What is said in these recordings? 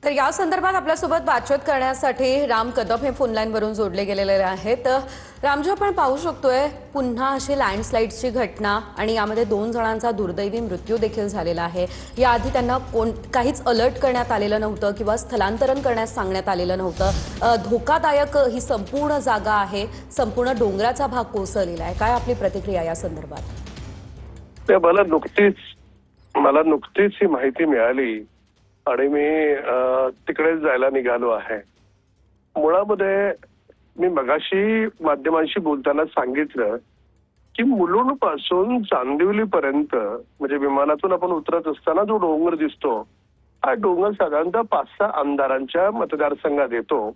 तर या संदर्भात आपल्यासोबत बातचीत करण्यासाठी राम कदम हे फोन लाईनवरून जोडले गेलेले आहेत। रामजी, आपण पाहू शकतोय पुन्हा अशी लँडस्लाइडची घटना आणि यामध्ये 2 जणांचा दुर्दैवी मृत्यू देखील झालेला आहे। याआधी त्यांना काहीच अलर्ट करण्यात आलेलं नव्हतं किंवा स्थलांतरण करण्यास सांगण्यात आलेलं नव्हतं। धोकादायक ही संपूर्ण जागा आहे, संपूर्ण डोंगराचा भाग कोसळलेला आहे। काय आपली प्रतिक्रिया या संदर्भात? मला नुकतीच ही माहिती मिळाली आणि मी तिकडे जायला निघालो आहे। मुळामध्ये मी मगाशी माध्यमांशी बोलताना सांगितलं की मुलुंड पासून चांदिवली पर्यंत म्हणजे विमानातून आपण उतरत असताना जो डोंगर दिसतो, हा डोंगर साधारणतः 5-6 आमदारांच्या मतदारसंघात येतो।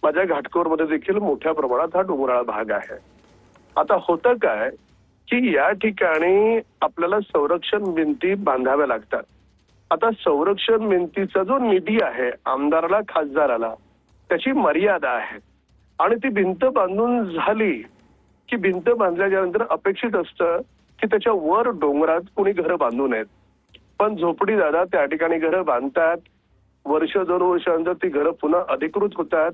माझ्या घाटकोरमध्ये देखील मोठ्या प्रमाणात हा डोंगराळ भाग आहे। आता होतं काय की या ठिकाणी आपल्याला संरक्षण भिंती बांधाव्या लागतात। आता संरक्षण भिंतीचा जो निधी आहे आमदाराला, खासदाराला, त्याची मर्यादा आहे आणि ती भिंत बांधून झाली की भिंत बांधल्यानंतर अपेक्षित असतं की त्याच्या वर डोंगरात कोणी घरं बांधू नयेत। पण झोपडी दादा त्या ठिकाणी घरं बांधतात। वर्ष 2 वर्षांनंतर ती घरं पुन्हा अधिकृत होतात।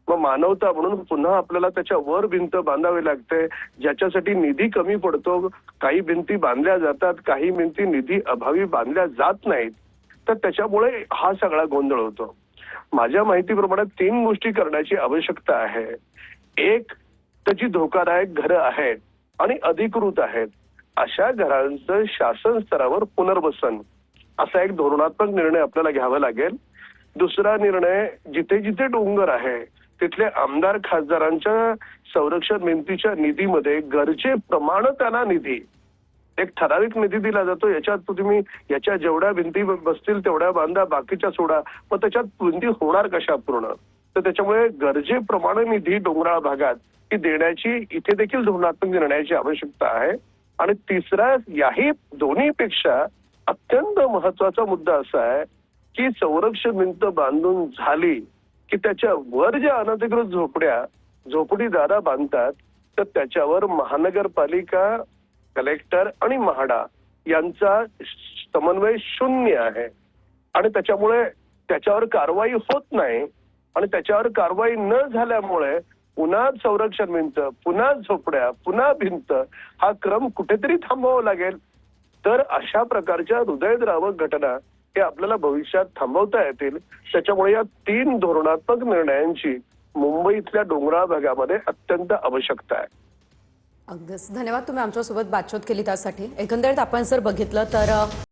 मग मानवता म्हणून पुन्हा आपल्याला त्याच्या वर भिंत बांधावी लागते, ज्याच्यासाठी निधी कमी पडतो। काही भिंती बांधल्या जातात, काही भिंती निधी अभावी बांधल्या जात नाहीत। तर त्याच्यामुळे हा सगळा गोंधळ होतो। माझ्या माहितीप्रमाणे 3 गोष्टी करण्याची आवश्यकता आहे। एक, त्याची धोकादायक घरं आहेत आणि अधिकृत आहेत, अशा घरांचं शासन स्तरावर पुनर्वसन असा एक धोरणात्मक निर्णय आपल्याला घ्यावा लागेल। दुसरा निर्णय, जिथे जिथे डोंगर आहे तिथले आमदार खासदारांच्या संरक्षण भिंतीच्या निधीमध्ये गरजेप्रमाणे त्यांना निधी, एक ठराविक निधी दिला जातो। याच्यात तुम्ही याच्या जेवढ्या भिंती बसतील तेवढ्या बांधा, बाकीच्या सोडा। मग त्याच्यात भिंती होणार कशा पूर्ण? तर त्याच्यामुळे गरजेप्रमाणे निधी डोंगराळ भागात ही देण्याची इथे देखील धोरणात्मक निर्णयाची आवश्यकता आहे। आणि तिसरा, याही दोन्हीपेक्षा अत्यंत महत्वाचा मुद्दा असा आहे की संरक्षण भिंत बांधून झाली की त्याच्या वर ज्या अनधिकृत झोपडीदारा बांधतात, तर त्याच्यावर महानगरपालिका, कलेक्टर आणि म्हाडा यांचा समन्वय शून्य आहे आणि त्याच्यामुळे त्याच्यावर कारवाई होत नाही आणि त्याच्यावर कारवाई न झाल्यामुळे पुन्हा संरक्षण भिंत, पुन्हा झोपड्या, पुन्हा भिंत, हा क्रम कुठेतरी थांबवावा लागेल। तर अशा प्रकारच्या हृदयद्रावक घटना हे आपल्याला भविष्यात थांबवता येतील। त्याच्यामुळे या 3 धोरणात्मक निर्णयांची मुंबईतल्या डोंगराळ भागामध्ये अत्यंत आवश्यकता आहे। अगदीच धन्यवाद, तुम्ही आमच्यासोबत बातचीत केली त्यासाठी। एकंदरीत आपण जर बघितलं तर